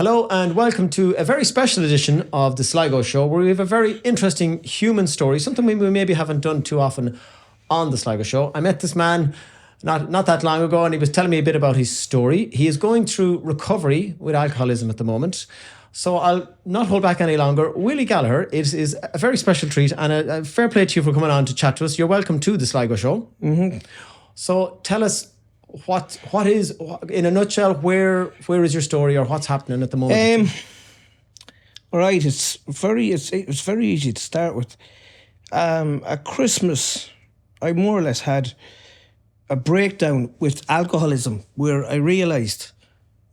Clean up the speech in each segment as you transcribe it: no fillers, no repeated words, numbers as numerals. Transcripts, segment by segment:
Hello and welcome to a very special edition of the Sligo Show, where we have a very interesting human story, something we maybe haven't done too often on the Sligo Show. I met this man not that long ago, and he was telling me a bit about his story. He is going through recovery with alcoholism at the moment. So I'll not hold back any longer. Willie Gallagher is a very special treat, and a fair play to you for coming on to chat to us. You're welcome to the Sligo Show. Mm-hmm. So tell us, what is, in a nutshell, where is your story, or what's happening at the moment? Right, it's very easy to start with. At Christmas, I more or less had a breakdown with alcoholism, where I realised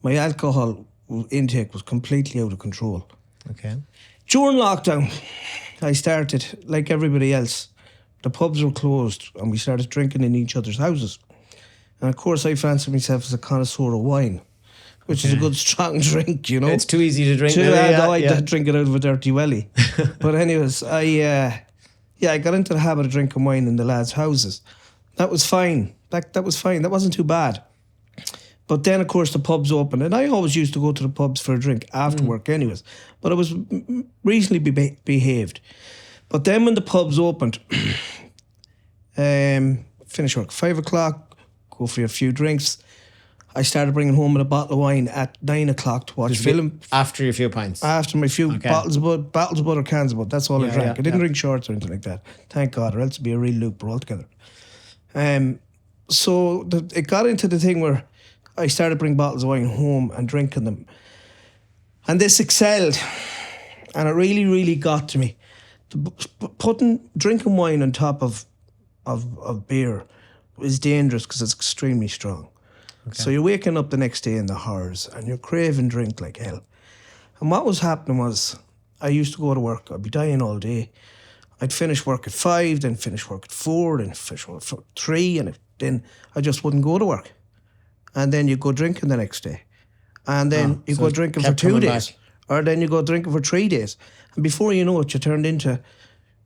my alcohol intake was completely out of control. Okay. During lockdown, I started, like everybody else, the pubs were closed and we started drinking in each other's houses. And of course, I fancied myself as a connoisseur of wine, which is a good strong drink, you know. It's too easy to drink. I drink it out of a dirty welly. But anyways, I got into the habit of drinking wine in the lads' houses. That was fine. That was fine. That wasn't too bad. But then, of course, the pubs opened, and I always used to go to the pubs for a drink after work anyways. But I was reasonably behaved. But then when the pubs opened, finish work 5 o'clock, go for a few drinks. I started bringing home a bottle of wine at 9 o'clock to watch film. After your few pints? After my few bottles of Bud or cans of Bud. That's all I drank. I didn't drink shorts or anything like that. Thank God, or else it'd be a real looper altogether. So it got into the thing where I started bringing bottles of wine home and drinking them. And this excelled. And it really, really got to me. Drinking wine on top of beer is dangerous because it's extremely strong. Okay. So you're waking up the next day in the horrors and you're craving drink like hell. And what was happening was, I used to go to work, I'd be dying all day. I'd finish work at 5, then finish work at 4, then finish work at 3, and then I just wouldn't go to work. And then you go drinking the next day. And then you go drinking for 2 days. Or then you go drinking for 3 days. And before you know it, you turned into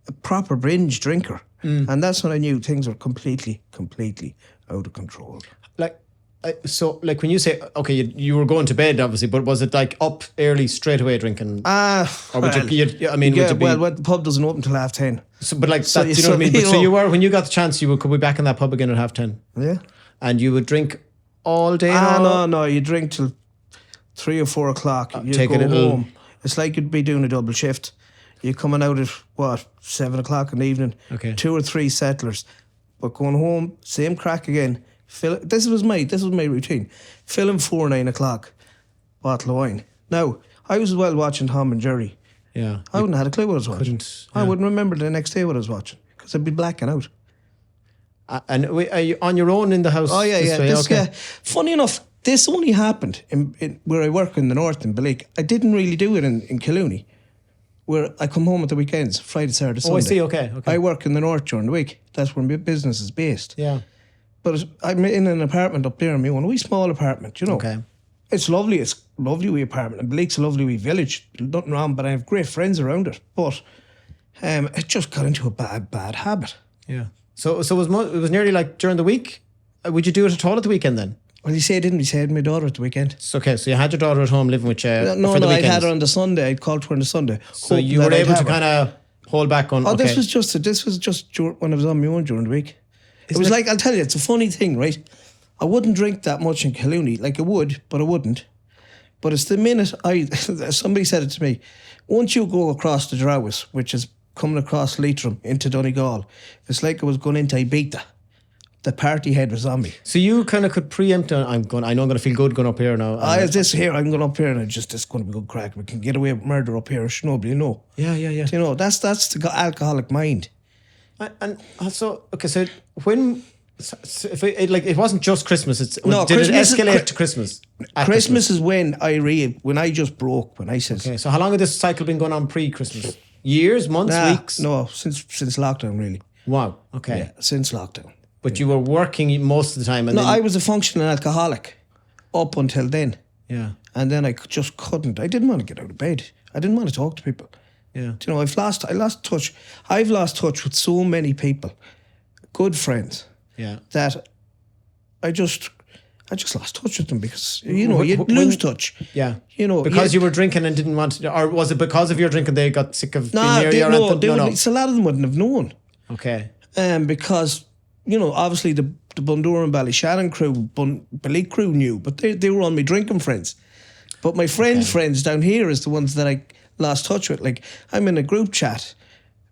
a proper binge drinker. And that's when I knew things were completely out of control. So when you say, okay, you were going to bed, obviously, but was it like up early straight away drinking? Or would the pub doesn't open till 10:30. So, but like, so, that, do you know what I mean? But so you were, when you got the chance, could be back in that pub again at 10:30. Yeah. And you would drink all day? No, you drink till 3 or 4 o'clock. You go home. It's like you'd be doing a double shift. You're coming out at 7 o'clock in the evening. Okay. 2 or 3 settlers, but going home, same crack again. This was my routine. Filling 4 9 o'clock, bottle of wine. Now I was watching Tom and Jerry. Yeah. I wouldn't have had a clue what I was watching. I wouldn't remember the next day what I was watching because I'd be blacking out. And are you on your own in the house? Oh yeah. Funny enough, this only happened in where I work in the north in Balik. I didn't really do it in Killooney, where I come home at the weekends, Friday, Saturday, Sunday. Oh, I see. Okay. I work in the north during the week. That's where my business is based. Yeah. But I'm in an apartment up there in my own wee small apartment, you know. Okay. It's lovely. It's a lovely wee apartment. And Blake's a lovely wee village. Nothing wrong, but I have great friends around it. But it just got into a bad habit. Yeah. So it was nearly like during the week. Would you do it at all at the weekend then? Well, you say I didn't. You said my daughter at the weekend. So, okay, so you had your daughter at home living with you for the weekends? I had her on the Sunday. I'd called her on the Sunday. So you were able to kind of hold back on... Oh, this was just when I was on my own during the week. It was like, I'll tell you, it's a funny thing, right? I wouldn't drink that much in Killooney. Like I would, but I wouldn't. But it's the minute somebody said it to me, once you go across the Drowas, which is coming across Leitrim into Donegal, it's like I was going into Ibiza. The party head was on me. So you kind of could preempt, I know I'm going to feel good going up here now. I'm going up here and it's going to be good crack. We can get away with murder up here, nobody know. Yeah. You know, that's the alcoholic mind. And also, okay, so when... if it wasn't just Christmas, did it escalate to Christmas? Christmas is when I just broke, when I said... Okay, so how long had this cycle been going on pre-Christmas? Years, months, weeks? No, since lockdown, really. Wow, okay. Yeah, since lockdown. But you were working most of the time? I was a functioning alcoholic up until then. Yeah. And then I just couldn't. I didn't want to get out of bed. I didn't want to talk to people. Yeah. You know, I lost touch. I've lost touch with so many people, good friends. Yeah. That I I just lost touch with them because, you know, you lose touch. Yeah. You know, because you were drinking and didn't want to, or was it because of your drinking they got sick of being near you? No, it's a lot of them wouldn't have known. Okay. Because, you know, obviously the Bundoran Ballyshannon crew, Bally's crew knew, but they were on my drinking friends. But my friends down here is the ones that I lost touch with. Like, I'm in a group chat.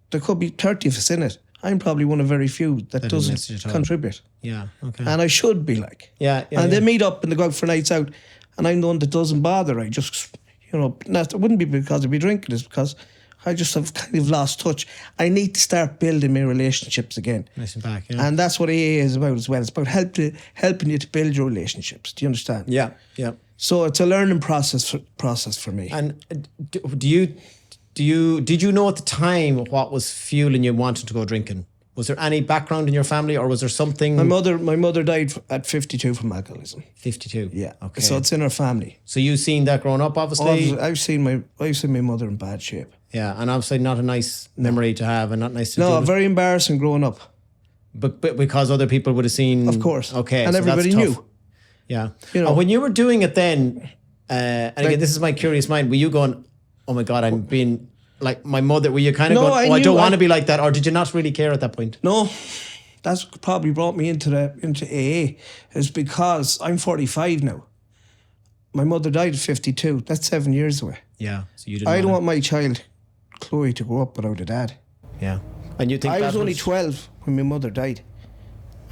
There could be 30 of us in it. I'm probably one of very few that doesn't contribute. Yeah, okay. And I should be like. Yeah. And they meet up and they go out for nights out, and I'm the one that doesn't bother. I just, you know, it wouldn't be because I'd be drinking, it's because I just have kind of lost touch. I need to start building my relationships again. Listen back, yeah. And that's what AA is about as well. It's about helping you to build your relationships. Do you understand? Yeah. So it's a learning process for me. And did you know at the time what was fueling you wanting to go drinking? Was there any background in your family, or was there something? My mother died at 52 from alcoholism. 52. Yeah. Okay. So it's in our family. So you've seen that growing up, obviously. I've seen my mother in bad shape. Yeah, and obviously not a nice memory to have, and not nice to. No, very embarrassing growing up. But because other people would have seen. Of course. Okay. And so everybody that's knew. tough. Yeah. You know, and when you were doing it then, and again, this is my curious mind, were you going, oh my God, I'm being like my mother, were you kind of going, I don't want to be like that, or did you not really care at that point? No, that's probably brought me into AA, is because I'm 45 now. My mother died at 52. That's 7 years away. Yeah, so you didn't. I don't want my child, Chloe, to grow up without a dad. Yeah, and you think I was only 12 when my mother died,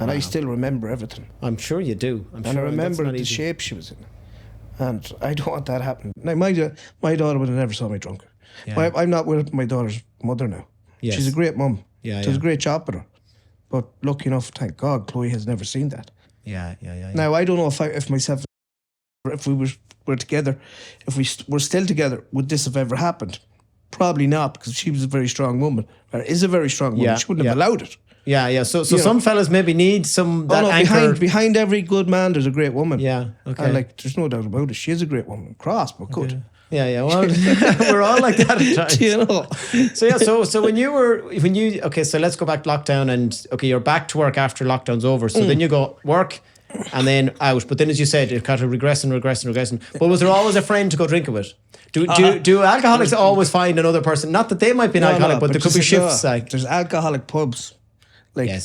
and I still remember everything. I'm sure you do. I remember the shape she was in, and I don't want that happening. Now my daughter would have never saw me drunk. Yeah. I'm not with my daughter's mother now. Yes. She's a great mum. Yeah, does a great job with her. But lucky enough, thank God, Chloe has never seen that. Yeah. Now I don't know if we were together, if we were still together, would this have ever happened? Probably not, because she was a very strong woman, or is a very strong woman. She wouldn't have allowed it. Yeah. So some fellas maybe need anchor. Behind every good man, there's a great woman. Yeah. Okay. And there's no doubt about it. She is a great woman. Cross, but good. Yeah. Well, we're all like that at times. You know. So so let's go back to lockdown, and you're back to work after lockdown's over. So then you go work and then out. But then, as you said, it kind of regressing. But was there always a friend to go drinking with? Do alcoholics always find another person? Not that they might be an alcoholic, but there could be shifts. There's alcoholic pubs.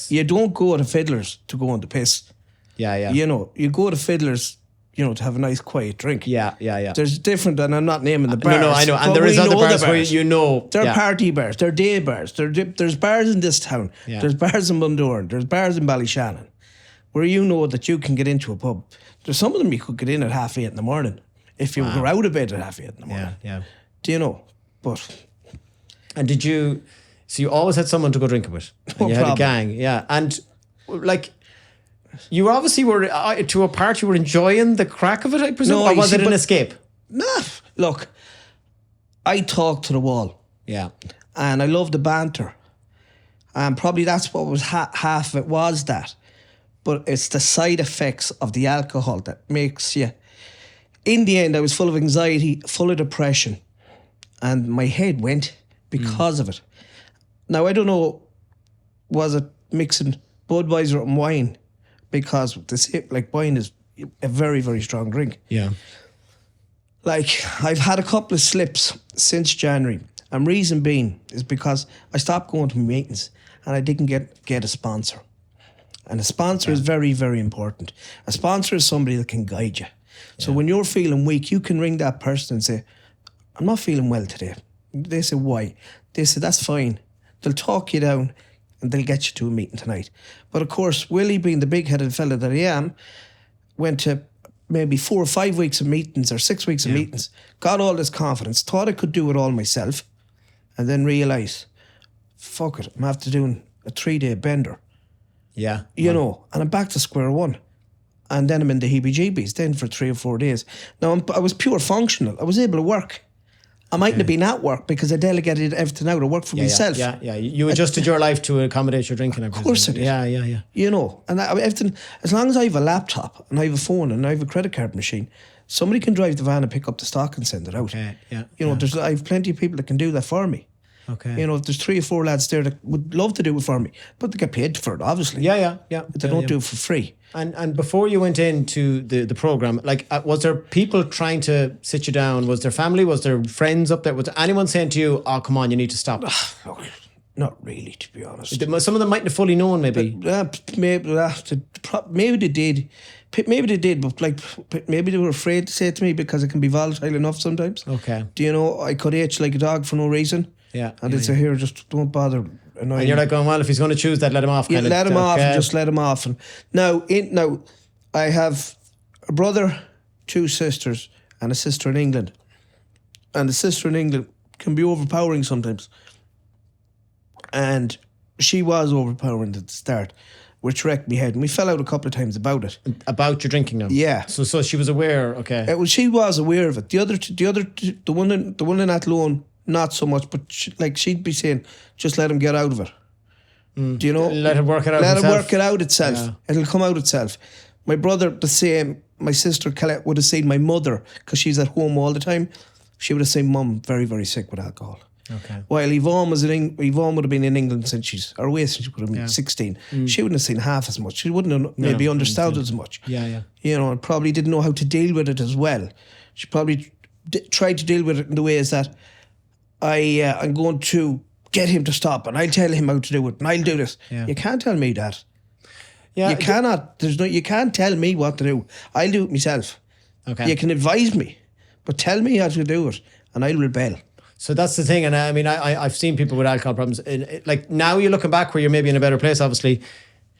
You don't go to Fiddlers to go on the piss. Yeah. You know, you go to Fiddlers, you know, to have a nice quiet drink. Yeah. There's different, and I'm not naming the bars. No, I know. And there is other bars where you know. They're party bars, they're day bars. There's bars in this town. Yeah. There's bars in Bundoran. There's bars in Ballyshannon, where you know that you can get into a pub. There's some of them you could get in at 8:30 in the morning if you were out of bed at 8:30 in the morning. Yeah. Do you know? But. And did you... So you always had someone to go drinking with. And you had a gang, yeah. And you obviously were to a part. You were enjoying the crack of it, I presume, or was it an escape? Nah, look, I talk to the wall. Yeah, and I love the banter, and probably that's what was half of it was that. But it's the side effects of the alcohol that makes you. In the end, I was full of anxiety, full of depression, and my head went because of it. Now, I don't know, was it mixing Budweiser and wine? Because wine is a very, very strong drink. Yeah. I've had a couple of slips since January. And reason being is because I stopped going to meetings and I didn't get a sponsor. And a sponsor is very, very important. A sponsor is somebody that can guide you. So when you're feeling weak, you can ring that person and say, I'm not feeling well today. They say, why? They say, that's fine. They'll talk you down and they'll get you to a meeting tonight. But of course, Willie, being the big-headed fella that I am, went to maybe 4 or 5 weeks of meetings or 6 weeks of meetings, got all this confidence, thought I could do it all myself, and then realised, fuck it, I'm after doing a 3-day bender. Yeah. You know, and I'm back to square one. And then I'm in the heebie-jeebies then for 3 or 4 days. Now, I was pure functional. I was able to work. I mightn't have been at work because I delegated everything out to work for myself. Yeah. You adjusted your life to accommodate your drinking. Of course I did. Yeah. You know, and everything, as long as I have a laptop and I have a phone and I have a credit card machine, somebody can drive the van and pick up the stock and send it out. Okay, yeah. You know, I have plenty of people that can do that for me. Okay. You know, if there's 3 or 4 lads there that would love to do it for me, but they get paid for it, obviously. Yeah. But they don't do it for free. And before you went into the program, like, was there people trying to sit you down? Was there family? Was there friends up there? Was there anyone saying to you, "Oh, come on, you need to stop"? No, not really, to be honest. Some of them mightn't have fully known, maybe. Maybe they did. Maybe they did, but like maybe they were afraid to say it to me because it can be volatile enough sometimes. Okay. Do you know, I could itch like a dog for no reason. Yeah. And they'd say, "Here, just don't bother annoying." And you're like going, well, if he's going to choose that, let him off. Let him off, and just let him off. And now, I have a brother, 2 sisters, and a sister in England. And the sister in England can be overpowering sometimes. And she was overpowering at the start, which wrecked me head. And we fell out a couple of times about it. About your drinking now? Yeah. So she was aware, okay. She was aware of it. The one in Athlone, not so much, but she'd be saying, just let him get out of it. Do you know? Let him work it out Let himself. him work it out itself. Yeah. It'll come out itself. My brother, the same. My sister Colette would have seen my mother, because she's at home all the time. She would have seen Mum very, very sick with alcohol. Okay. While Yvonne would have been in England since she would have been 16. She wouldn't have seen half as much. She wouldn't have maybe understood as much. Yeah. You know, and probably didn't know how to deal with it as well. She probably tried to deal with it in the ways that I'm going to get him to stop, and I'll tell him how to do it, and I'll do this. Yeah. You can't tell me that. Yeah. You cannot. You can't tell me what to do. I'll do it myself. Okay. You can advise me, but tell me how to do it, and I'll rebel. So that's the thing, and I mean, I've seen people with alcohol problems. Like, now you're looking back where you're maybe in a better place, obviously.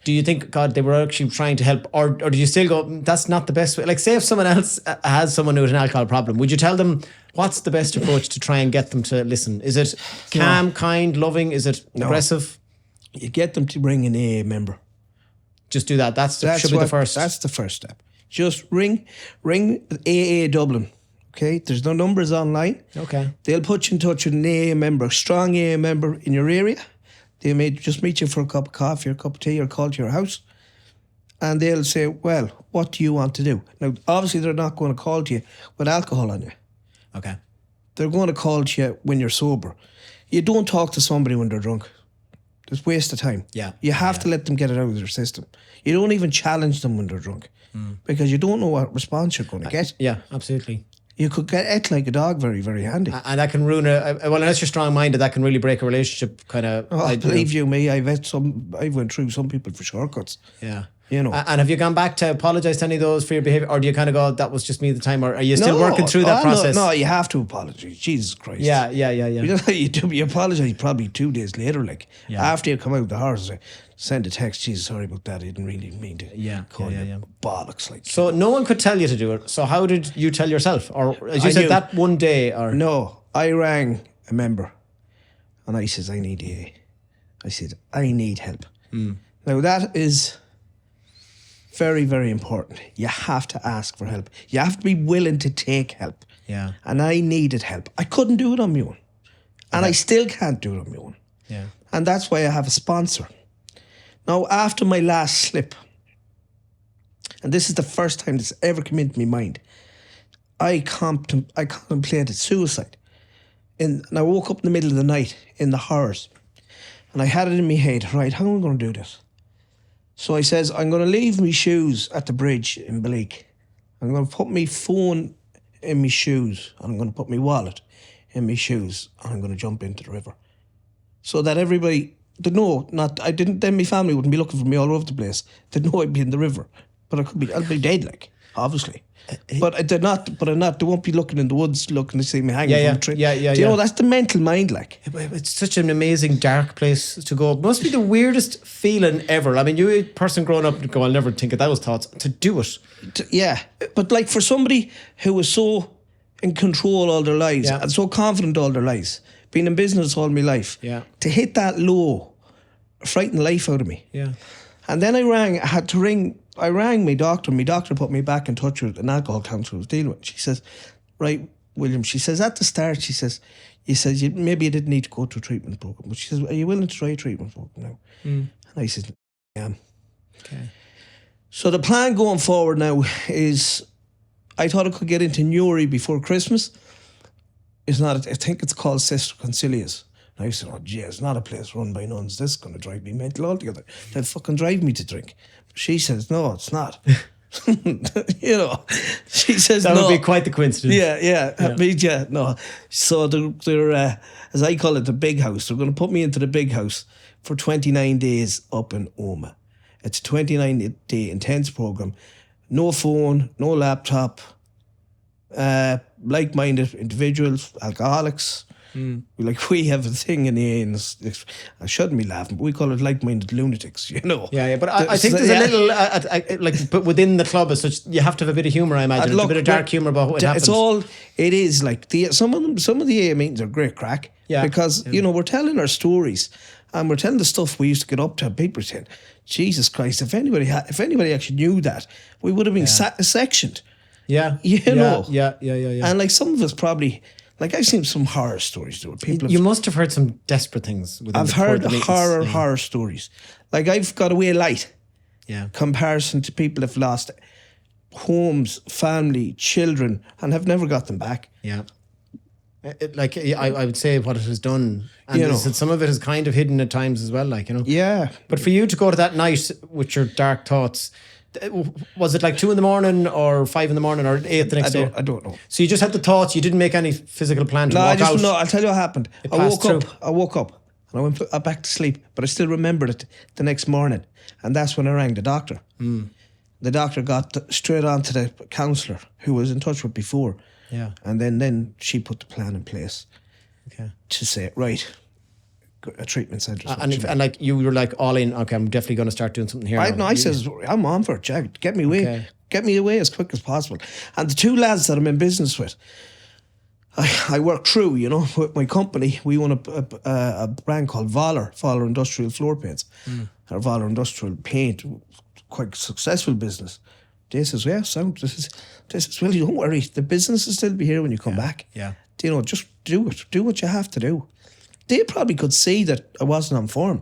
Do you think, God, they were actually trying to help, or do you still go, that's not the best way? Like, say if someone else has someone with an alcohol problem, would you tell them what's the best approach to try and get them to listen? Is it calm, kind, loving? Is it aggressive? You get them to bring an AA member. Just do that. Should be the first. That's the first step. Just ring AA Dublin. Okay, there's no numbers online. Okay. They'll put you in touch with an AA member, a strong AA member in your area. They may just meet you for a cup of coffee or a cup of tea or call to your house. And they'll say, well, what do you want to do? Now, obviously, they're not going to call to you with alcohol on you. Okay. They're going to call to you when you're sober. You don't talk to somebody when they're drunk. It's a waste of time. Yeah. You have to let them get it out of their system. You don't even challenge them when they're drunk because you don't know what response you're going to get. Yeah, absolutely. You could get it like a dog very, very handy. And that can ruin well, unless you're strong-minded, that can really break a relationship, kind of. Believe you me, I went through some people for shortcuts. Yeah. You know. And have you gone back to apologise to any of those for your behaviour, or do you kind of go, that was just me at the time, or are you still working through that process? No, you have to apologise. Jesus Christ. Yeah. You know how you do? You apologise probably 2 days later, like after you come out of the horse, send a text. Jesus, sorry about that. I didn't really mean to. Call you bollocks. Like. So no one could tell you to do it. So how did you tell yourself, or as you said, that one day, or no? I rang a member, and I says, I need AA. I said, I need help. Now that is very, very important. You have to ask for help. You have to be willing to take help. Yeah. And I needed help. I couldn't do it on my own. And I still can't do it on my own. Yeah. And that's why I have a sponsor. Now, after my last slip, and this is the first time this ever come into my mind, I contemplated suicide. And I woke up in the middle of the night in the horrors. And I had it in my head, right, how am I going to do this? So I says, I'm going to leave my shoes at the bridge in Bleak. I'm going to put my phone in my shoes. And I'm going to put my wallet in my shoes. And I'm going to jump into the river. So that everybody, then my family wouldn't be looking for me all over the place. They'd know I'd be in the river. But I'll be dead, like, obviously. But they won't be looking in the woods looking to see me hanging from a tree. Do you know, that's the mental mind, like. It's such an amazing dark place to go. It must be the weirdest feeling ever. I mean, you a person growing up and go, I'll never think of those thoughts. To do it. But like for somebody who was so in control all their lives and so confident all their lives, been in business all my life, to hit that low, frightened the life out of me. Yeah. And then I rang my doctor. My doctor put me back in touch with an alcohol counsellor I was dealing with. She says, right, William, she says, at the start, she says, maybe you didn't need to go to a treatment program. But she says, are you willing to try a treatment program now? And I said, I am. Okay. So the plan going forward now is, I thought I could get into Newry before Christmas. It's not, I think it's called Sister Concilia's. And I said, oh, gee, it's not a place run by nuns. This is going to drive me mental altogether. They'll fucking drive me to drink. She says, no, it's not. You know, she says that no. would be quite the coincidence. Yeah. No. So they're as I call it, the big house. They're going to put me into the big house for 29 days up in Oma. It's a 29-day intense program. No phone, no laptop, like-minded individuals, alcoholics. We have a thing in the end. I shouldn't be laughing, but we call it like-minded lunatics, you know. Yeah. But I think there's a little, but within the club as such, you have to have a bit of humour, I imagine. A bit of dark humour about what happens. It is like, some of the AA meetings are great crack. Yeah. Because, you know, we're telling our stories and we're telling the stuff we used to get up to. People saying, Jesus Christ, if anybody actually knew that, we would have been sectioned. Yeah. You know. Yeah. And like some of us probably, like I've seen some horror stories though. You must have heard some desperate things. I've heard horror stories. Like I've got away light. Yeah. Comparison to people who've lost homes, family, children, and have never got them back. Yeah. I would say what it has done, and you know, some of it is kind of hidden at times as well, like, you know. Yeah. But for you to go to that night with your dark thoughts, was it like 2 a.m. or 5 a.m. or 8 the next day? I don't know. So you just had the thoughts. You didn't make any physical plan to walk out. No, I'll tell you what happened. I woke up and I went back to sleep, but I still remembered it the next morning, and that's when I rang the doctor. The doctor got straight on to the counsellor who was in touch with before. Yeah. And then she put the plan in place. Okay. To say, right, a treatment centre. And like you were like all in, okay, I'm definitely going to start doing something here. I says, I'm on for it, Jack. Get me away. Okay. Get me away as quick as possible. And the two lads that I'm in business with, I work through, you know, with my company. We own a brand called Voller Industrial Floor Paints. Or Voller Industrial Paint, quite successful business. They says, yeah, this is Willie, don't worry, the business will still be here when you come back. Yeah. You know, just do it. Do what you have to do. They probably could see that I wasn't on form.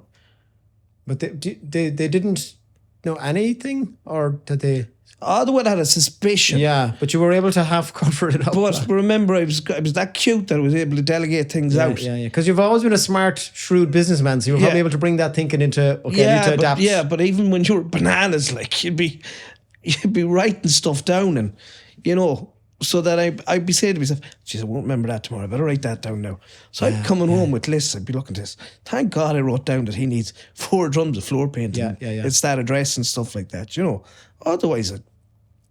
But they didn't know anything, or did they? Oh, they would have had a suspicion. Yeah, but you were able to half cover it up. But remember, I was that cute that I was able to delegate things out. Yeah. Because you've always been a smart, shrewd businessman, so you were probably able to bring that thinking into, I need to adapt. But even when you were bananas, like, you'd be writing stuff down, and, you know, so that I'd be saying to myself, geez, I won't remember that tomorrow. I better write that down now. So I'd be coming home with lists. I'd be looking at this. Thank God I wrote down that he needs 4 drums of floor paint. Yeah. It's that address and stuff like that, you know. Otherwise,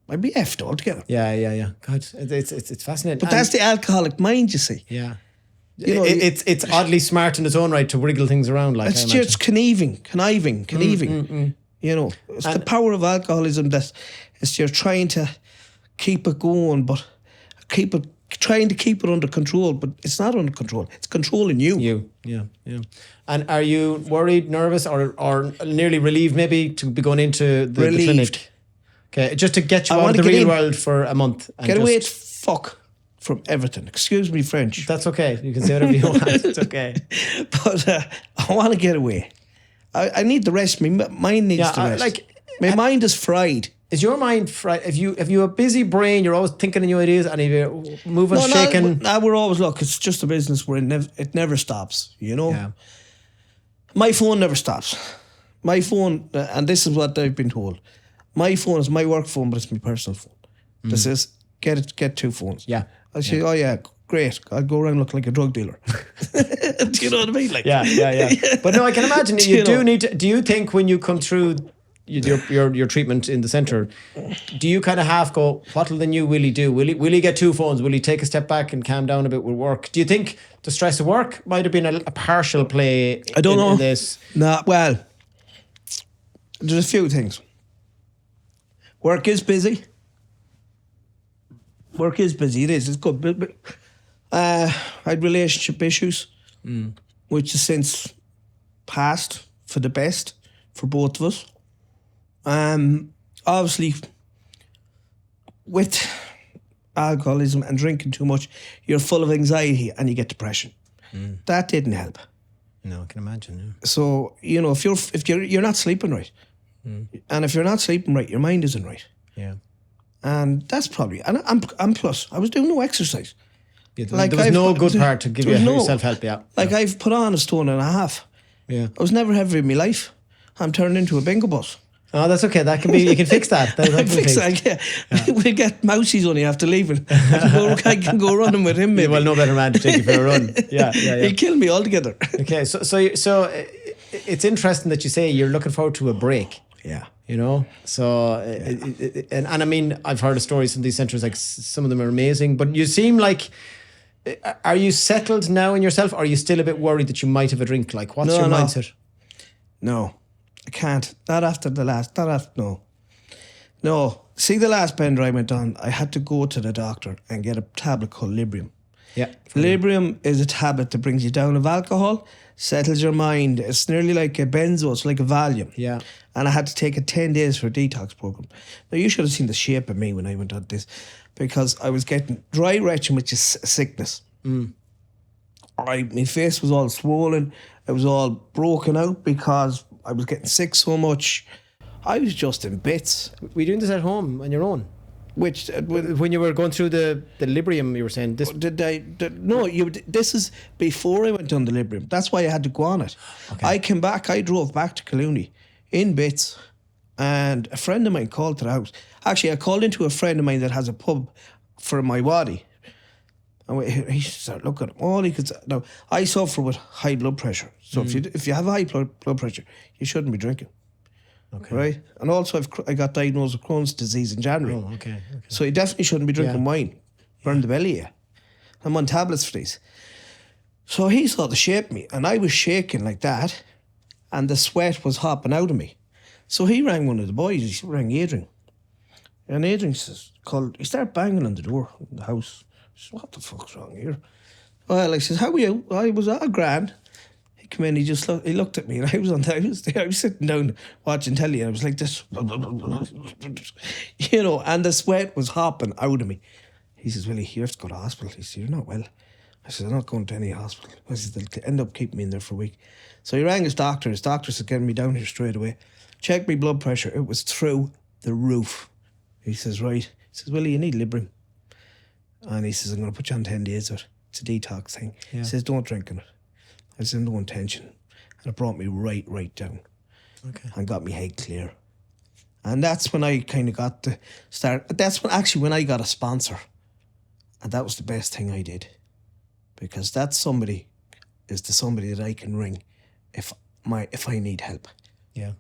I'd be effed altogether. Yeah. God, it's fascinating. But that's the alcoholic mind, you see. Yeah. You know, it's oddly smart in its own right to wriggle things around. Like, it's just conniving. You know, it's the power of alcoholism that it's you're trying to keep it going, but trying to keep it under control, but it's not under control. It's controlling you. Yeah. And are you worried, nervous, or nearly relieved maybe to be going into the clinic? Okay, just to get you out of the real world for a month. And get away fuck from everything. Excuse me, French. That's okay. You can say whatever you want. It's okay. But I want to get away. I need the rest. My mind needs the rest. My mind is fried. Is your mind fried? If you a busy brain, you're always thinking of new ideas, and if you're moving, shaking. No, we're always, look, it's just a business where it never stops, you know? Yeah. My phone never stops. My phone, and this is what I've been told, my phone is my work phone, but it's my personal phone. This is, get 2 phones. Yeah. I say, oh yeah, great. I'll go around looking like a drug dealer. Do you know what I mean? Like, yeah. But no, I can imagine you do need to. Do you think when you come through your treatment in the centre, do you kind of half go, what will the new Willie do? Will he get 2 phones? Will he take a step back and calm down a bit with work? Do you think the stress of work might have been a partial play? I don't know. In this? No, well, there's a few things. Work is busy. It is. It's good. But I had relationship issues, which has since passed for the best for both of us. Obviously, with alcoholism and drinking too much, you're full of anxiety and you get depression. That didn't help. No, I can imagine. Yeah. So, you know, if you're not sleeping right, and if you're not sleeping right, your mind isn't right. Yeah. And that's probably, and I'm plus, I was doing no exercise. Yeah, there was no good part to give you self-help, yeah. I've put on a stone and a half. Yeah. I was never heavy in my life. I'm turned into a bingo bus. Oh, that's okay. That can be. You can fix that. That can be fixed. We'll get Mousie's only after leaving. I can go running with him. Maybe. Well, no better man to take you for a run. Yeah. He'll kill me altogether. Okay, so it's interesting that you say you're looking forward to a break. Yeah. You know, so and I mean, I've heard of stories from these centres. Like some of them are amazing, but you seem like. Are you settled now in yourself, or are you still a bit worried that you might have a drink? Like, what's your mindset? No, I can't. Not after the last. No. See, the last bender I went on, I had to go to the doctor and get a tablet called Librium. Yeah. Librium is a tablet that brings you down of alcohol, settles your mind. It's nearly like a benzo. It's like a Valium. Yeah. And I had to take it 10 days for a detox program. Now, you should have seen the shape of me when I went on this, because I was getting dry retching, which is sickness. My face was all swollen. It was all broken out because I was getting sick so much. I was just in bits. Were you doing this at home on your own? Which when you were going through the Librium, you were saying this. This is before I went on the Librium. That's why I had to go on it. Okay. I came back. I drove back to Clooney in bits, and a friend of mine called to the house. Actually, I called into a friend of mine that has a pub for my waddy. And he started looking at all he could say. Now, I suffer with high blood pressure. So if you have high blood pressure, you shouldn't be drinking. Okay. Right? And also I got diagnosed with Crohn's disease in January. Oh, okay. So you definitely shouldn't be drinking wine. Burn the belly, yeah. I'm on tablets for these. So he saw the shape of me, and I was shaking like that, and the sweat was hopping out of me. So he rang one of the boys. He rang Adrian. And Adrian he started banging on the door in the house. I said, what the fuck's wrong here? Well, I said, how are you? I was all grand. He came in, he looked at me, and I was sitting down watching telly, and I was like this, you know, and the sweat was hopping out of me. He says, Willie, you have to go to hospital. He said, you're not well. I said, I'm not going to any hospital. I said, they'll end up keeping me in there for a week. So he rang his doctor. His doctor said, get me down here straight away. Checked my blood pressure. It was through the roof. He says, right. He says, Willie, you need Librium. And he says, I'm going to put you on 10 days of it. It's a detox thing. Yeah. He says, don't drink in it. I said, no intention. And it brought me right down. Okay. And got me head clear. And that's when I kind of got to start. That's when I got a sponsor. And that was the best thing I did. Because that somebody is the somebody that I can ring if I need help. Yeah.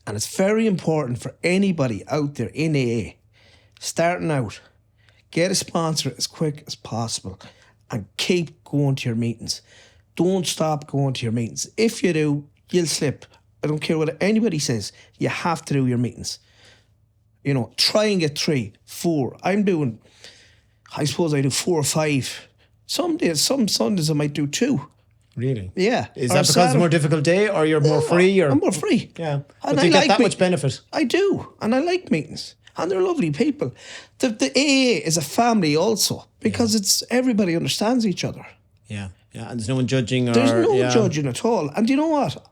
And it's very important for anybody out there in AA, starting out, get a sponsor as quick as possible and keep going to your meetings. Don't stop going to your meetings. If you do, you'll slip. I don't care what anybody says. You have to do your meetings. You know, try and get 3, 4. I suppose I do 4 or 5. Some Sundays I might do 2. Really? Yeah. Is that because it's a more difficult day, or you're more free? Or? I'm more free. Yeah. And but you get that much benefit. I do. And I like meetings. And they're lovely people. The AA is a family also, because it's everybody understands each other. Yeah. Yeah. And there's no one judging. There's no judging at all. And you know what?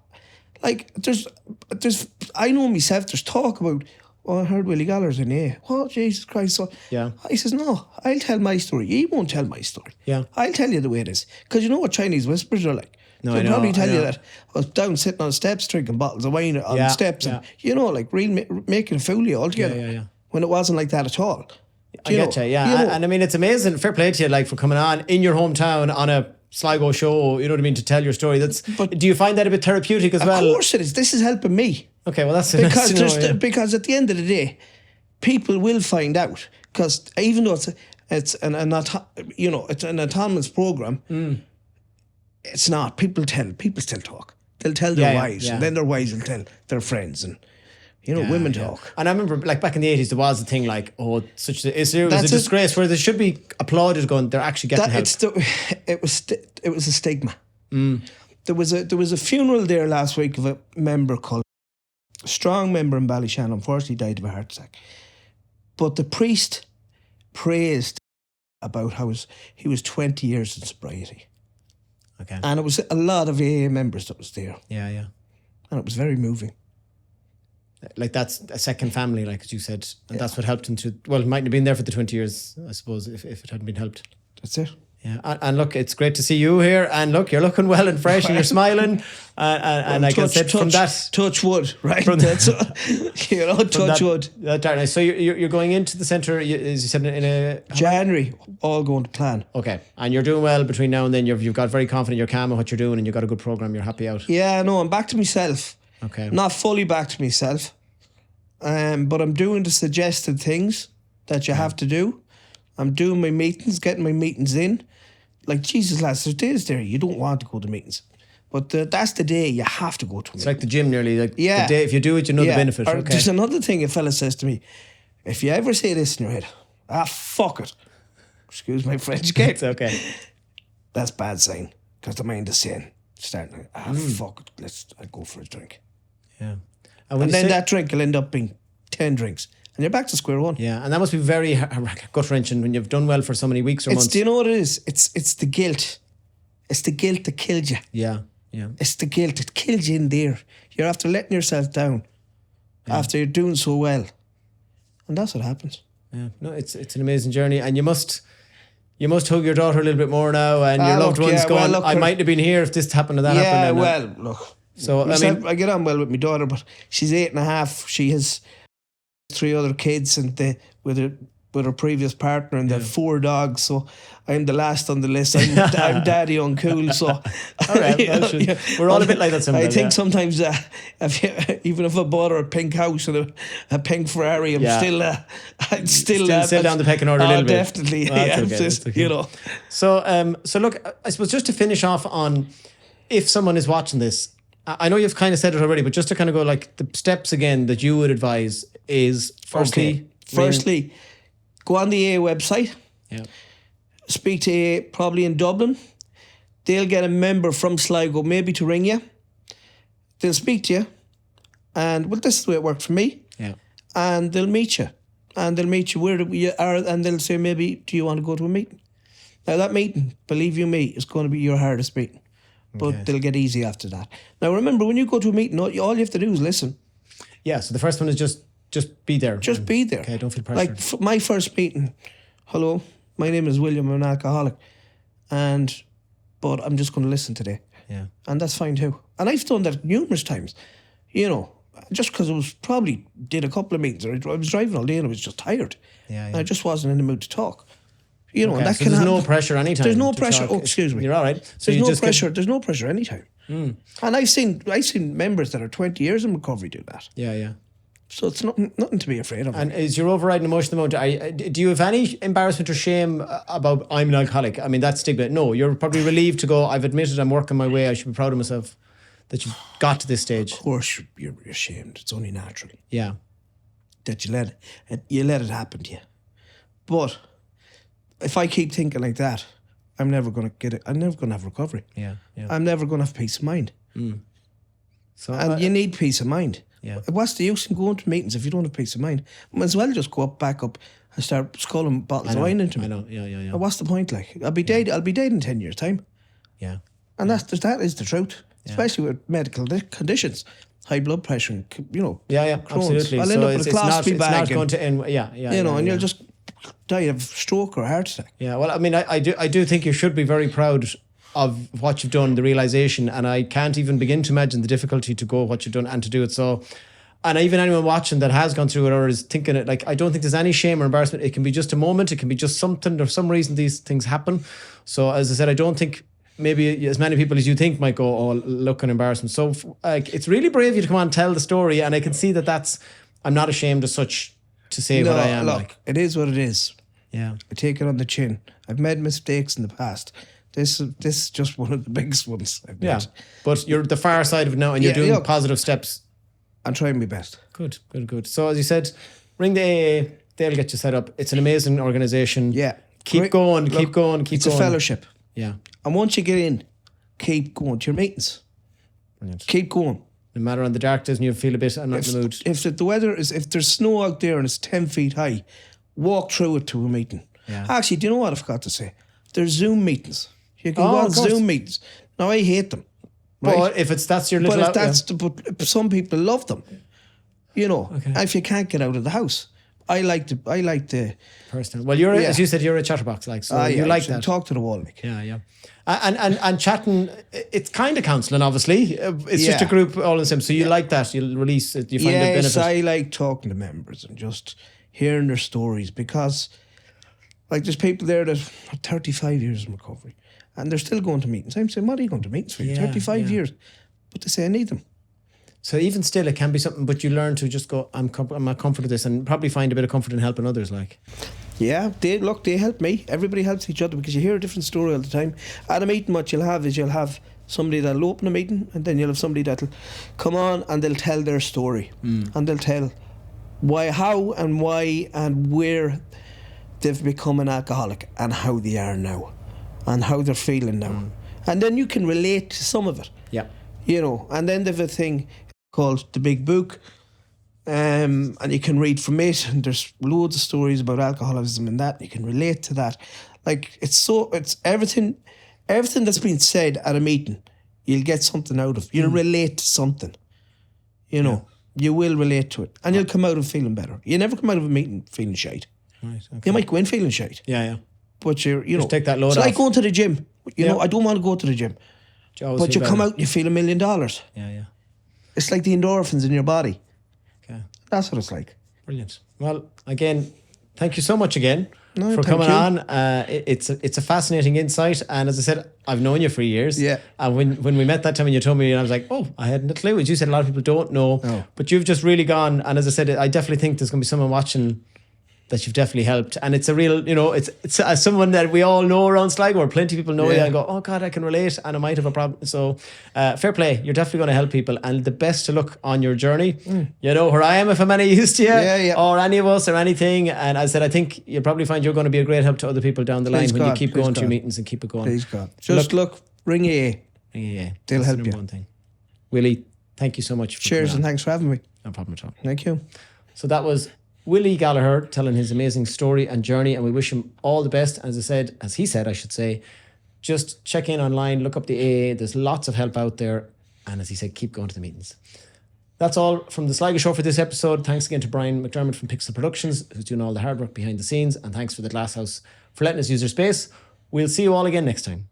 Like, I know myself, there's talk about, I heard Willie Gallagher's in AA. Oh, Jesus Christ. So yeah. He says, no, I'll tell my story. You won't tell my story. Yeah. I'll tell you the way it is. Because you know what Chinese whispers are like. No, They'll probably tell you that I was down sitting on steps drinking bottles of wine on the steps. And, you know, like making a fool of you altogether. Yeah. When it wasn't like that at all. I get you, yeah. You know, and I mean, it's amazing. Fair play to you, like, for coming on in your hometown on a Sligo show, you know what I mean, to tell your story. Do you find that a bit therapeutic as well? Of course it is. This is helping me. Okay, well, that's because at the end of the day, people will find out. Because even though it's an autonomous program, it's not. People still talk. They'll tell their wives, and then their wives will tell their friends, and women talk. And I remember, like, back in the 80s, there was a thing like, it was a disgrace, where they should be applauded, going, they're actually getting help. It was a stigma. There was a funeral there last week of a member called, a strong member in Ballyshannon, unfortunately died of a heart attack. But the priest praised about how he was 20 years in sobriety. Okay. And it was a lot of AA members that was there. Yeah. And it was very moving. Like, that's a second family, like, as you said. And that's what helped him to... Well, it mightn't have been there for the 20 years, I suppose, if it hadn't been helped. That's it. Yeah, and look, it's great to see you here. And look, you're looking well and fresh, and you're smiling. And like I said, from that, touch wood, right? That's touch wood. That, so you're going into the centre, as you said, in a January, all going to plan. Okay, and you're doing well between now and then. You've got very confident, you're calm in what you're doing, and you've got a good program. You're happy out. Yeah, no, I'm back to myself. Okay, not fully back to myself, but I'm doing the suggested things that you have to do. I'm doing my meetings, getting my meetings in. Like, Jesus, lads, there's days there you don't want to go to meetings. But that's the day you have to go to a meeting. It's like the gym nearly. Like the day, if you do it, you know the benefit. Or there's another thing a fella says to me. If you ever say this in your head, fuck it. Excuse my French, okay? It's okay. That's bad sign. Because the mind is saying, starting, fuck it, I'll go for a drink. Yeah. And then that drink will end up being 10 drinks. And you're back to square one. Yeah, and that must be very gut-wrenching when you've done well for so many weeks or months. Do you know what it is? It's the guilt. It's the guilt that killed you. Yeah, yeah. It's the guilt that killed you in there. You're after letting yourself down after you're doing so well. And that's what happens. Yeah, no, it's an amazing journey, and you must hug your daughter a little bit more now, and your loved ones going, I might have been here if this happened or that happened. Yeah, well, look. So, I get on well with my daughter, but she's 8.5. She has 3 other kids, and with her previous partner, and they've 4 dogs. So I'm the last on the list. I'm daddy uncool. So all right, we're all a bit like that sometimes. I think sometimes even if I bought her a pink house and a pink Ferrari, I'd still down the pecking order a little bit. Definitely, That's okay. You know. So look, I suppose just to finish off on, if someone is watching this, I know you've kind of said it already, but just to kind of go like the steps again that you would advise is firstly, go on the AA website. Yeah. Speak to AA, probably in Dublin. They'll get a member from Sligo maybe to ring you. They'll speak to you, and this is the way it worked for me. Yeah. And they'll meet you, where you are, and they'll say, maybe, do you want to go to a meeting? Now that meeting, believe you me, is going to be your hardest meeting. But they'll get easy after that. Now remember, when you go to a meeting, all you have to do is listen. Yeah, so the first one is just be there. Just be there. Okay, don't feel pressured. Like my first meeting, hello, my name is William, I'm an alcoholic. But I'm just going to listen today. Yeah. And that's fine too. And I've done that numerous times. You know, just because did a couple of meetings, or I was driving all day and I was just tired. Yeah. And I just wasn't in the mood to talk. You know, and that so can there's happen. no pressure anytime. There's no pressure. Talk. Oh, excuse me. You're all right. So there's no pressure. There's no pressure anytime. And I've seen members that are 20 years in recovery do that. Yeah, yeah. So it's nothing to be afraid of. And is your overriding emotion at the moment? Do you have any embarrassment or shame about I'm an alcoholic? I mean, that stigma. No, you're probably relieved to go, I've admitted I'm working my way. I should be proud of myself that you've got to this stage. Of course, you're ashamed. It's only natural. Yeah. That you let it happen to you. But if I keep thinking like that, I'm never going to get it. I'm never going to have recovery. Yeah, yeah. I'm never going to have peace of mind. So you need peace of mind. Yeah. What's the use in going to meetings if you don't have peace of mind? Might as well just back up and start sculling bottles of wine into me. I know, yeah. What's the point? Like, I'll be dead in 10 years' time. Yeah. And that is the truth, especially with medical conditions, high blood pressure, and, you know. Yeah, Crohn's. absolutely. I'll end up with a colostomy bag. It's not going to end. Yeah. You know, and you'll just die of stroke or heart attack. Yeah, well, I mean, I do think you should be very proud of what you've done, the realisation, and I can't even begin to imagine the difficulty to go what you've done and to do it. So, and even anyone watching that has gone through it or is thinking it, like, I don't think there's any shame or embarrassment. It can be just a moment. It can be just something, or some reason these things happen. So, as I said, I don't think maybe as many people as you think might go, oh, look, an embarrassment. So, it's really brave of you to come on and tell the story, and I can see that I'm not ashamed as such to say what I am. Look, it is what it is. Yeah. I take it on the chin. I've made mistakes in the past. This is just one of the biggest ones I've made. Yeah, but you're the far side of it now, and you're doing positive steps. I'm trying my best. Good. So as you said, ring the AA, they'll get you set up. It's an amazing organisation. Yeah. Keep going. It's a fellowship. Yeah. And once you get in, keep going to your meetings. Brilliant. Keep going. No matter on the dark days and you feel a bit I'm not in the mood. If the weather is, if there's snow out there and it's 10 feet high, walk through it to a meeting. Yeah. Actually, do you know what I forgot to say? There's Zoom meetings. You can go on Zoom meetings. Now, I hate them. Right? But if that's your little... But some people love them. You know, if you can't get out of the house. I like the Personal. Well, you're as you said, you're a chatterbox, like, so you like that. Talk to the wall, like. Yeah. And chatting, it's kind of counselling, obviously. It's just a group all the same. So you like that. You'll release it. You find the benefit. Yes, I like talking to members and just hearing their stories, because like there's people there that are 35 years in recovery and they're still going to meetings. I'm saying, what are you going to meetings for? 35 years. But they say, I need them. So even still, it can be something, but you learn to just go, I'm not comfort of this, and probably find a bit of comfort in helping others, like. Yeah, they help me. Everybody helps each other, because you hear a different story all the time. At a meeting, what you'll have somebody that'll open a meeting, and then you'll have somebody that'll come on and they'll tell their story. And they'll tell why, how and why and where they've become an alcoholic and how they are now and how they're feeling now. And then you can relate to some of it. Yeah. You know, and then there's a thing called The Big Book, and you can read from it, and there's loads of stories about alcoholism and that. You can relate to that. Like, it's everything that's been said at a meeting, you'll get something out of. You'll relate to something. You know, you will relate to it, and you'll come out of feeling better. You never come out of a meeting feeling shite. Right, okay. You might go in feeling shite. Yeah. But you know, take that load it's off. like going to the gym. You know, I don't want to go to the gym. But you come out and you feel $1 million. Yeah. It's like the endorphins in your body. Okay. That's what it's like. Brilliant. Well, again, thank you so much again for thank coming you. on. It's a fascinating insight, and as I said, I've known you for years. Yeah. And when we met that time and you told me, I was like, oh, I hadn't a clue. As you said, a lot of people don't know. No. But you've just really gone, and as I said, I definitely think there's going to be someone watching that you've definitely helped, and it's a real, you know, it's someone that we all know around Sligo, or plenty of people know you and go, oh God, I can relate, and I might have a problem. So fair play, you're definitely going to help people, and the best to look on your journey. You know where I am if I'm any use to you, or any of us or anything. And as I said, I think you'll probably find you're going to be a great help to other people down the line when you keep going to your meetings and keep it going. Please God, just look, ring AA. Yeah, they'll help you. One thing. Willie, thank you so much for cheers, and thanks for having me. No problem at all. Thank you. So that was Willie Gallagher telling his amazing story and journey, and we wish him all the best. As he said, I should say, just check in online, look up the AA. There's lots of help out there, and as he said, keep going to the meetings. That's all from the Sligo Show for this episode. Thanks again to Brian McDermott from Pixel Productions, who's doing all the hard work behind the scenes, and thanks for the Glasshouse for letting us use their space. We'll see you all again next time.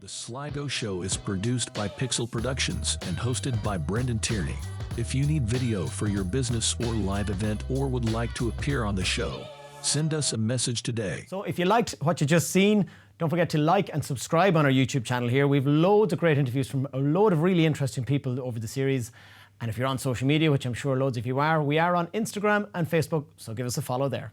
The Sligo Show is produced by Pixel Productions and hosted by Brendan Tierney. If you need video for your business or live event, or would like to appear on the show, send us a message today. So if you liked what you just seen, don't forget to like and subscribe on our YouTube channel here. We've loads of great interviews from a load of really interesting people over the series. And if you're on social media, which I'm sure loads of you are, we are on Instagram and Facebook, so give us a follow there.